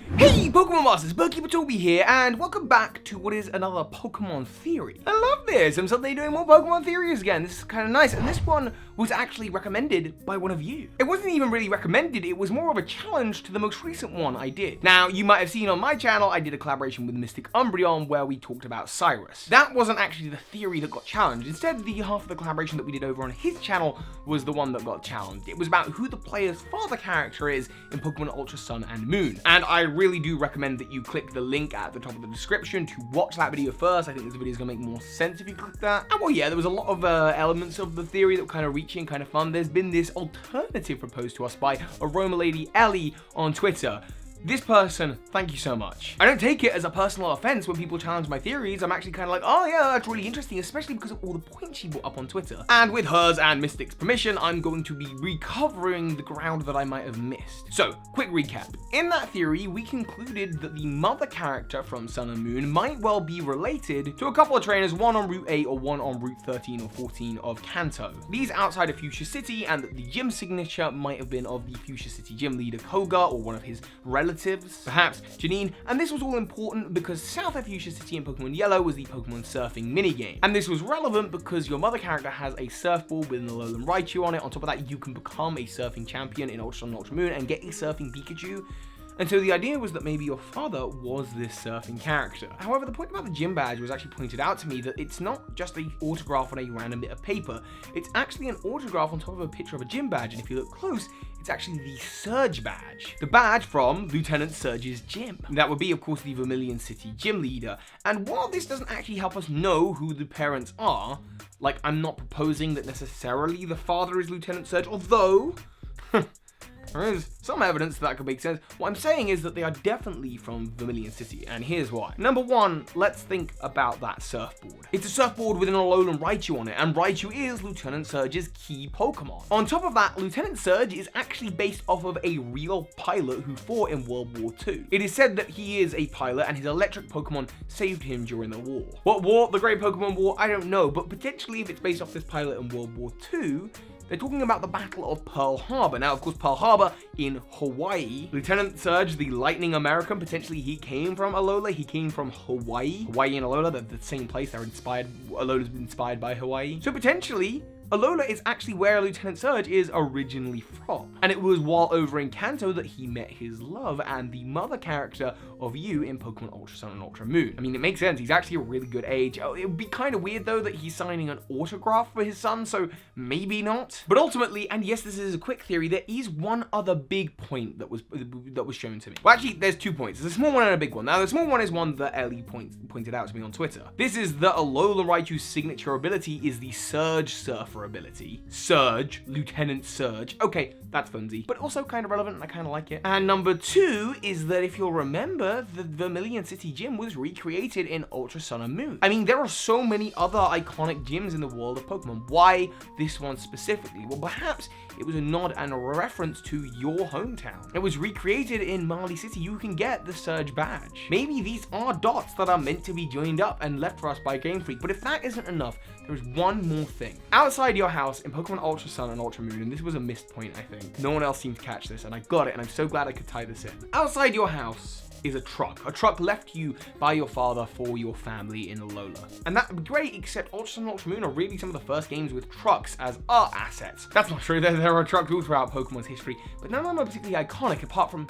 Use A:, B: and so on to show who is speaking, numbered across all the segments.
A: Hey Pokemon Masters, Berkeeper Toby here, and welcome back to what is another Pokemon Theory. I love this, I'm suddenly doing more Pokemon Theories again, this is kind of nice, and this one was actually recommended by one of you. It wasn't even really recommended, it was more of a challenge to the most recent one I did. Now, you might have seen on my channel, I did a collaboration with Mystic Umbreon where we talked about Cyrus. That wasn't actually the theory that got challenged, instead the half of the collaboration that we did over on his channel was the one that got challenged. It was about who the player's father character is in Pokemon Ultra Sun and Moon, and I really do recommend that you click the link at the top of the description to watch that video first. I think this video is going to make more sense if you click that. And well, yeah, there was a lot of elements of the theory that were kind of reaching, kind of fun. There's been this alternative proposed to us by Aroma Lady Ellie on Twitter. This person, thank you so much. I don't take it as a personal offense when people challenge my theories. I'm actually kind of like, oh yeah, that's really interesting, especially because of all the points she brought up on Twitter. And with hers and Mystic's permission, I'm going to be recovering the ground that I might have missed. So, quick recap. In that theory, we concluded that the mother character from Sun and Moon might well be related to a couple of trainers, one on Route 8 or one on Route 13 or 14 of Kanto. These outside of Fuchsia City, and that the gym signature might have been of the Fuchsia City gym leader Koga or one of his relatives, perhaps Janine, and this was all important because south of Fuchsia City in Pokemon Yellow was the Pokemon surfing minigame. And this was relevant because your mother character has a surfboard with an Alolan Raichu on it. On top of that, you can become a surfing champion in Ultra Sun and Ultra Moon and get a surfing Pikachu. And so the idea was that maybe your father was this surfing character. However, the point about the gym badge was actually pointed out to me that it's not just an autograph on a random bit of paper. It's actually an autograph on top of a picture of a gym badge, and if you look close, it's actually the Surge badge. The badge from Lieutenant Surge's gym. That would be, of course, the Vermilion City gym leader. And while this doesn't actually help us know who the parents are, like, I'm not proposing that necessarily the father is Lieutenant Surge, although there is some evidence that could make sense. What I'm saying is that they are definitely from Vermilion City, and here's why. Number one, let's think about that surfboard. It's a surfboard with an Alolan Raichu on it, and Raichu is Lieutenant Surge's key Pokemon. On top of that, Lieutenant Surge is actually based off of a real pilot who fought in World War II. It is said that he is a pilot, and his electric Pokemon saved him during the war. What war? The Great Pokemon War? I don't know, but potentially if it's based off this pilot in World War II, they're talking about the Battle of Pearl Harbor. Now, of course, Pearl Harbor in Hawaii. Lieutenant Surge, the Lightning American, potentially he came from Alola. He came from Hawaii. Hawaii and Alola, they're the same place. They're inspired. Alola's inspired by Hawaii. So potentially, Alola is actually where Lieutenant Surge is originally from. And it was while over in Kanto that he met his love and the mother character of you in Pokemon Ultra Sun and Ultra Moon. I mean, it makes sense. He's actually a really good age. Oh, it would be kind of weird, though, that he's signing an autograph for his son, so maybe not. But ultimately, and yes, this is a quick theory, there is one other big point that was shown to me. Well, actually, there's 2 points. There's a small one and a big one. Now, the small one is one that Ellie pointed out to me on Twitter. This is the Alola Raichu's signature ability is the Surge Surfer ability. Surge, Lieutenant Surge. Okay, that's flimsy, but also kind of relevant and I kind of like it. And number 2 is that if you'll remember, the Vermilion City gym was recreated in Ultra Sun and Moon. I mean, there are so many other iconic gyms in the world of Pokemon. Why this one specifically? Well, perhaps it was a nod and a reference to your hometown. It was recreated in Marley City. You can get the Surge badge. Maybe these are dots that are meant to be joined up and left for us by Game Freak, but if that isn't enough, there is one more thing. Outside your house in Pokemon Ultra Sun and Ultra Moon, and this was a missed point, I think. No one else seemed to catch this, and I got it, and I'm so glad I could tie this in. Outside your house is a truck left you by your father for your family in Alola. And that would be great, except Ultra Sun and Ultra Moon are really some of the first games with trucks as art assets. That's not true, there are trucks all throughout Pokemon's history, but none of them are particularly iconic apart from...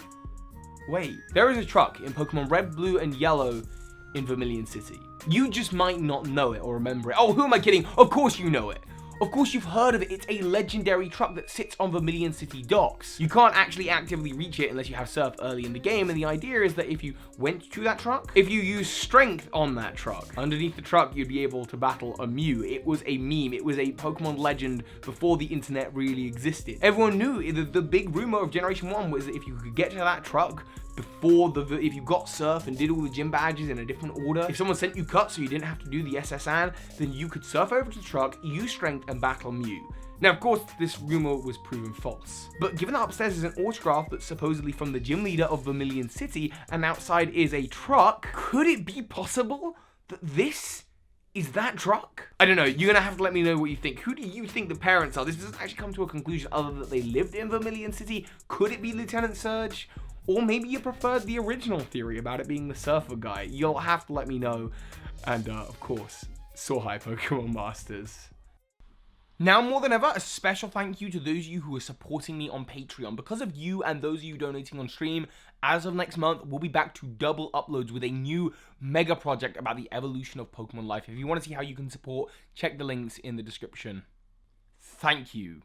A: Wait, there is a truck in Pokemon Red, Blue, and Yellow in Vermilion City. You just might not know it or remember it. Oh, who am I kidding? Of course you know it. Of course you've heard of it. It's a legendary truck that sits on Vermilion City docks. You can't actually actively reach it unless you have surf early in the game, and the idea is that if you went to that truck, if you use strength on that truck, underneath the truck you'd be able to battle a Mew. It was a meme. It was a Pokemon legend before the internet really existed. Everyone knew the big rumor of Generation 1 was that if you could get to that truck before if you got surf and did all the gym badges in a different order, if someone sent you cuts so you didn't have to do the SSN, then you could surf over to the truck, use strength, and battle Mew. Now, of course, this rumor was proven false. But given that upstairs is an autograph that's supposedly from the gym leader of Vermilion City, and outside is a truck, could it be possible that this is that truck? I don't know, you're gonna have to let me know what you think. Who do you think the parents are? This doesn't actually come to a conclusion other than that they lived in Vermilion City. Could it be Lieutenant Surge? Or maybe you preferred the original theory about it being the surfer guy. You'll have to let me know. And of course, so hi Pokemon Masters. Now more than ever, a special thank you to those of you who are supporting me on Patreon. Because of you and those of you donating on stream, as of next month, we'll be back to double uploads with a new mega project about the evolution of Pokemon life. If you want to see how you can support, check the links in the description. Thank you.